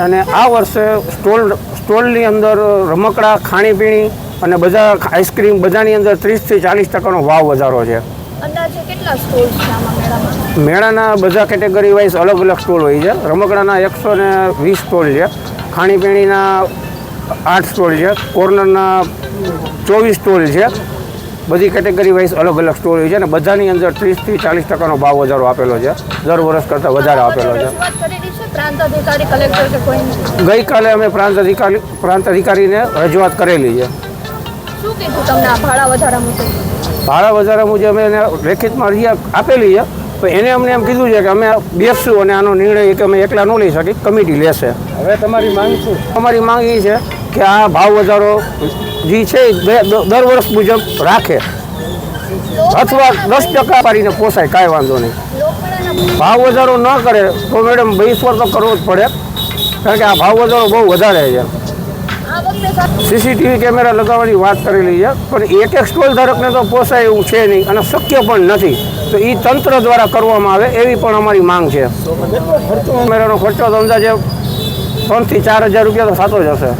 અને આ વર્ષે સ્ટોલની અંદર રમકડા, ખાણીપીણી અને બધા આઈસ્ક્રીમ બધાની અંદર 30 થી 40% ભાવ વધારો છે. અંદાજે કેટલા સ્ટોલ છે આમાં મેળામાં? મેળાના બધા કેટેગરી વાઇઝ અલગ અલગ સ્ટોલ હોય છે. રમકડાના 120 સ્ટોલ છે, ખાણીપીણીના 8 સ્ટોલ છે, કોર્નરના 24 સ્ટોલ છે. બધી કેટેગરી વાઇઝ અલગ અલગ સ્ટોલ હોય છે અને બધાની અંદર 30 થી 40% ભાવ વધારો આપેલો છે. દર વર્ષ કરતાં વધારે આપેલો છે. પ્રાંત અધિકારી, કલેક્ટર કે કોઈ? ગઈકાલે અમે પ્રાંત અધિકારીને રજૂઆત કરેલી છે. શું કીધું તમને આ ભાડા વધારા મુજબ? ભાડા વધારા મુજબ અમે એને લેખિતમાં અરજી આપેલી છે, પણ એને અમને એમ કીધું છે કે અમે બેસશું અને આનો નિર્ણય કે અમે એકલા ન લઈ શકીએ, કમિટી લેશે. હવે તમારી માંગ શું? અમારી માંગ એ છે કે આ ભાવ વધારો જે છે એ દર વર્ષ મુજબ રાખે અથવા 10% પાડીને પોસાય, કાંઈ વાંધો નહીં. ભાવ વધારો ન કરે તો મેડમ બહિષ્કાર તો કરવો જ પડે, કારણ કે આ ભાવ વધારો બહુ વધારે છે. સીસીટીવી કેમેરા લગાવવાની વાત કરેલી છે, પણ એક સ્ટોલ ધારકને તો પોસાય એવું છે નહીં અને શક્ય પણ નથી. તો એ તંત્ર દ્વારા કરવામાં આવે એવી પણ અમારી માંગ છે. કેમેરાનો ખર્ચો તો અંદાજે 3 થી 4 હજાર રૂપિયા તો થતો જ હશે.